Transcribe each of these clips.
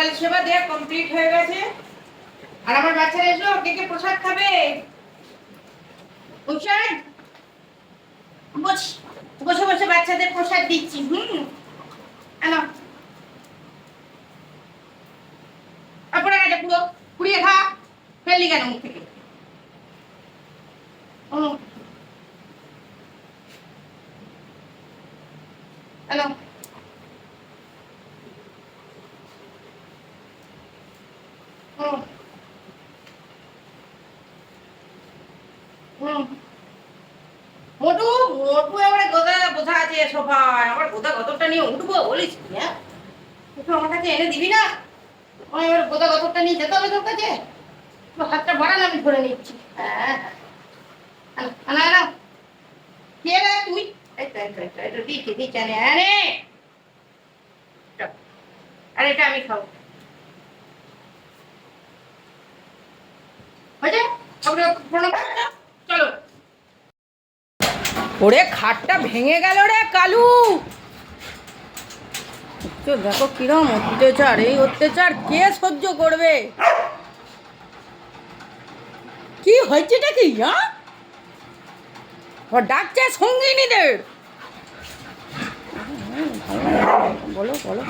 গোপাল সেবা দেয়া কমপ্লিট হয়ে গেছে। আর আমার বাচ্চারা এসো, কে কে প্রসাদ খাবে? প্রসাদ বসে বসে বাচ্চাদের প্রসাদ দিচ্ছি। আনো তারপরে এটা পুরো পুড়িয়ে খা, ফেললি কেন মুখ থেকে? আনো মোটু মোটু এবারে গোদা বোঝা আছে সবাই। আমার গোদা গতরটা নিয়ে উঠবো বলিস? হ্যাঁ, একটু আমার কাছে এনে দিবি না? আমার এবার গোদা গতরটা নিয়ে যেতে হবে তোর কাছে। হাতটা বাড়ান, আমি ধরে নিচ্ছি। হ্যাঁ আনা আনা, কে রে তুই? দিচ্ছি দিচ্ছি, আনে আরে আর এটা আমি খাবো। চলো। ওরে খাটটা ভেঙে গেল রে কালু। দেখো কিরম অত্যাচার, এই অত্যাচার কে সহ্য করবে? কি হয়েছেটা কি? ডাকছে সঙ্গিনীদের। বলো বলো,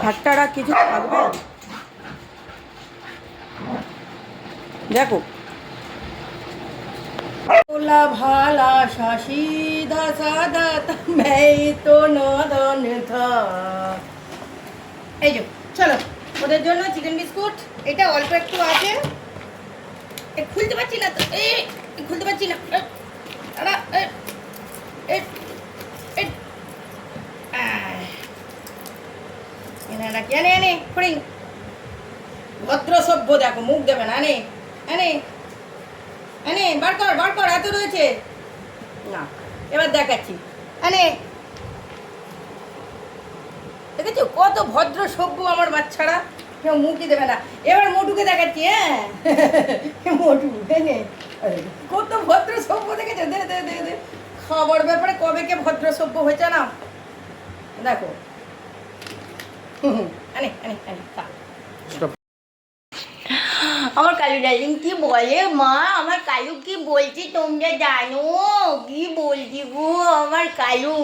খাটটারা কিছু থাকবে? দেখো बोला भाला सीधा साधा मैं तो नादान था। এই যে চলো, ওদের জন্য চিকেন বিস্কুট। এটা অল্প একটু আছে, খুলতে পারছি না তো, খুলতে পারছি না। ভদ্র সভ্য, দেখো মুখ দেবে না। এনে এনে এনে বার কর বার কর, এত রয়েছে না। এবার দেখাচ্ছি, এনে দেখেছো কত ভদ্র সভ্য আমার বাচ্চারা, কেউ মুখই দেবে না। এবার মোটুকে দেখাচ্ছি। হ্যাঁ মোটু এনে কত ভদ্র সভ্য দেখেছো? দে দে দে দে, খাবার ব্যাপারে কবে কে ভদ্র সভ্য হয়েছে না দেখো। এনে এনে এনে খা। আমার কালু ডার্লিং কি বলে মা? আমার কালু কি বলছি তোমরা জানো? কি বলছি গো আমার কালু?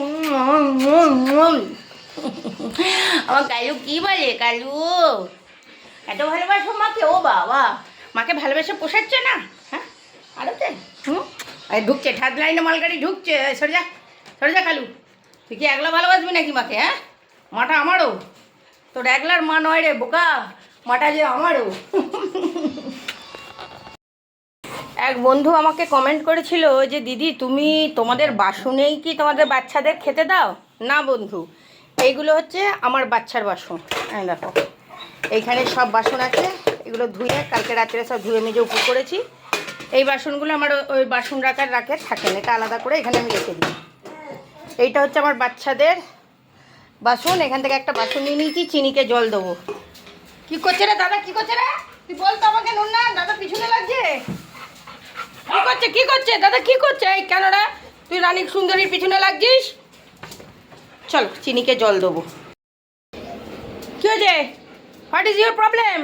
আমার কালু কি বলে? কালু এত ভালোবাসো মাকে? ও বাবা, মাকে ভালোবেসে পোষাচ্ছে না? হ্যাঁ আরো চাই। আর ঢুকছে ঠাদ লাইনে মালগাড়ি ঢুকছে। সরে যা সরে যা কালু, তুই কি একলা ভালোবাসবি নাকি মাকে? হ্যাঁ, মাটা আমারও, তোর একলার মা নয় রে বোকা, মাটা যে আমারও। এক বন্ধু আমাকে কমেন্ট করেছিল যে দিদি তুমি তোমাদের বাসনেই কি তোমাদের বাচ্চাদের খেতে দাও? না বন্ধু, এইগুলো হচ্ছে আমার বাচ্চার বাসন। দেখো এইখানে সব বাসন আছে, এগুলো ধুয়ে কালকে রাত্রে সব ধুয়ে মেজে উপর করেছি। এই বাসনগুলো আমার ওই বাসন রাখার রাখে থাকেন, এটা আলাদা করে এখানে আমি রেখে দিই। এইটা হচ্ছে আমার বাচ্চাদের বাসন। এখান থেকে একটা বাসন নিয়ে নিয়েছি, চিনিকে জল দেবো। কি করছে রে দাদা? কি করছে রে? তুই বলতো আমাকে নুন না, দাদা পিছনে লাগছে। কি করছে কি করছে দাদা? কি করছে? এই কেন রে তুই রানী সুন্দরীর পিছনে লাগছিস? চল চিনিকে জল দেবো। কি হয়েছে? What is your problem?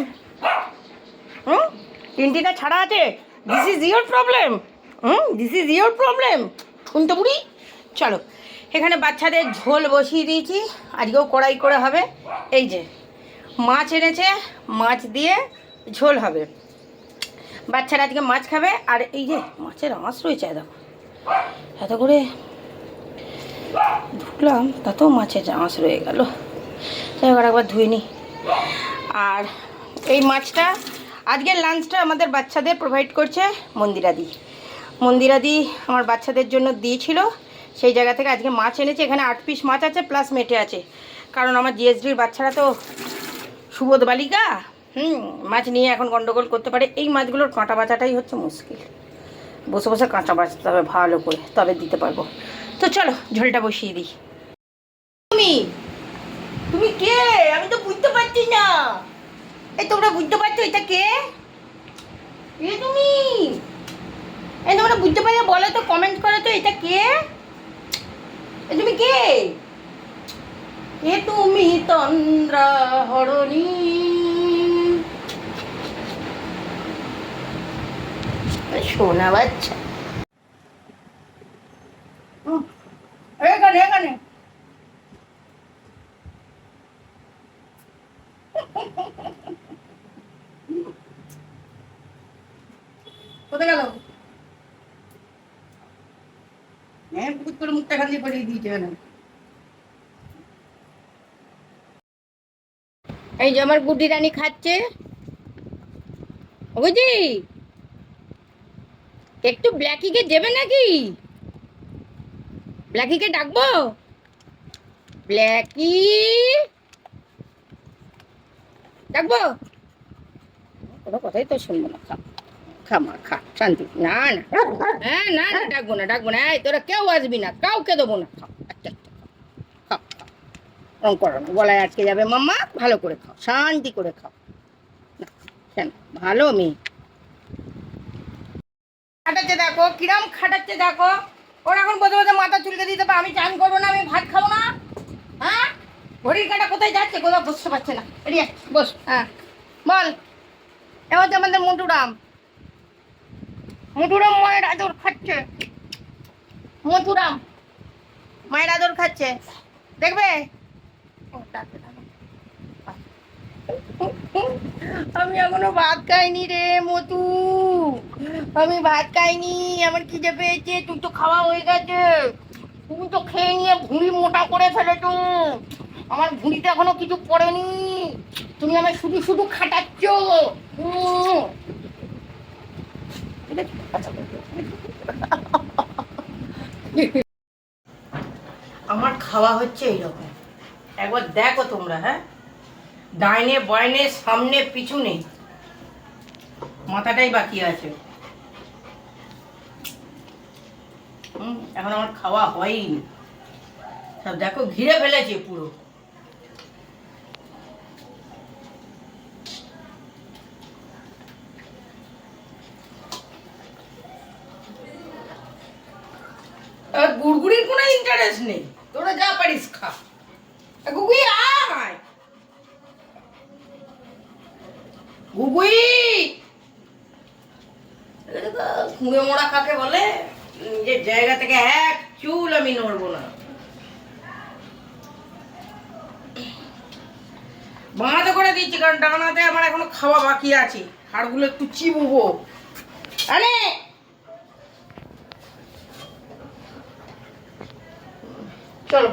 তিনটিটা ছাড়া আছে। This is your problem. This is your problem. শুনতে বুড়ি। চলো, এখানে বাচ্চাদের ঝোল বসিয়ে দিয়েছি, আজকেও কড়াই করে হবে। এই যে মাছ এনেছে, মাছ দিয়ে ঝোল হবে। বাচ্চারা আজকে মাছ খাবে। আর এই যে মাছের আঁশ রয়েছে, দেখো এত করে ঢুকলাম তাতেও মাছের আঁশ রয়ে গেল। তাই এবার একবার ধুয়ে নিই। আর এই মাছটা আজকের লাঞ্চটা আমাদের বাচ্চাদের প্রোভাইড করছে মন্দিরাদি। মন্দিরাদি আমার বাচ্চাদের জন্য দিয়েছিল, সেই জায়গা থেকে আজকে মাছ এনেছে। এখানে 8 পিস মাছ আছে প্লাস মেটে আছে, কারণ আমার জিএসডির বাচ্চারা তো সুবোধ বালিকা, মাছ নিয়ে এখন গন্ডগোল করতে পারে। এই মাছগুলোর কাঁটা বাছাটাই হচ্ছে মুশকিল, বসে বসে কাঁচা বাছতে হবে ভালো করে, তবে দিতে পারবো। তো চলো ঝোলটা বসিয়ে দিই। তুমি তুমি কে? আমি তো বুঝতে পারছি না। এই তোমরা বুঝতে পারছো এটা কে? কে তুমি? এই তোমরা বুঝতে পারলে বলো তো, কমেন্ট করো তো, এটা কে? তুমি কে? এ তুমি তন্দ্রা হরণী। সোনা বাচ্চা। এখানে এখানে কোথায় গেল? হ্যাঁ, পুকুর করে মুখটা খালি পরিয়ে দিয়েছে কেন? এই যে আমার গুড্ডি রানী খাচ্ছে। বুঝি একটু ব্ল্যাকিকে দেবে নাকি? ব্ল্যাকিকে ডাকবো? ব্ল্যাকি ডাকবো? কোনো কথাই তো শুনবো না। খা খা মা খা, শান্তি। না না, হ্যাঁ না না, ডাকবো না ডাকবো না। এই তোরা কেউ আসবি না, কাউকে দেবো না। খাও, আচ্ছা আচ্ছা, খাও খাও। ওরম করো না, গলায় আটকে যাবে মাম্মা। ভালো করে খাও, শান্তি করে খাও। না, কেন ভালো মেয়ে। খাটাচ্ছে দেখো, কিরম খাটাচ্ছে দেখো। ওর এখন বসে বসে মাথা চুলকে দিতে পারে। আমি চান করবো না, আমি ভাত খাবো না। হ্যাঁ, ঘড়ির কাঁটা কোথায় যাচ্ছে, কোথাও বসতে পারছে না। এদিকে বস। হ্যাঁ বল। এবার তো আমাদের মুটুরাম, মুটুরাম মায়ের আদর খাচ্ছে। মথুরাম মায়ের আদর খাচ্ছে, দেখবে? আমি এখনো ভাত খাইনি রে মতু, আমি ভাত খাইনি। আমার খিদে পেয়েছে, তুই তো খাওয়া হয়ে গেছে। তুমি তো খেয়ে নিয়ে ভুঁড়ি মোটা করে ফেলেছো। আমার ভুঁড়িটা এখনো কিছু পড়েনি, তুমি আমায় শুধু শুধু খাটাচ্ছ। আমার খাওয়া হচ্ছে এইরকম, একবার দেখো তোমরা। হ্যাঁ, ডাইনে বাইনে সামনে পিছনে, মাথাটাই বাকি আছে। এখন আমার খাওয়া হয়নি, সব দেখো ঘিরে ফেলেছে পুরো। গুড়গুড়ির কোনো ইন্টারেস্ট নেই, তোরা যা পারিস খা। গুগুই আয়, গুগুই। খুঁড়ে মোড়া কাকে বলে? নিজের জায়গা থেকে এক চুল আমি নড়বো না। বাঁধা করে দিচ্ছি, কারণ ডানাতে আমার এখনো খাওয়া বাকি আছে। হাড়গুলো একটু চিবুবো। আরে চলো।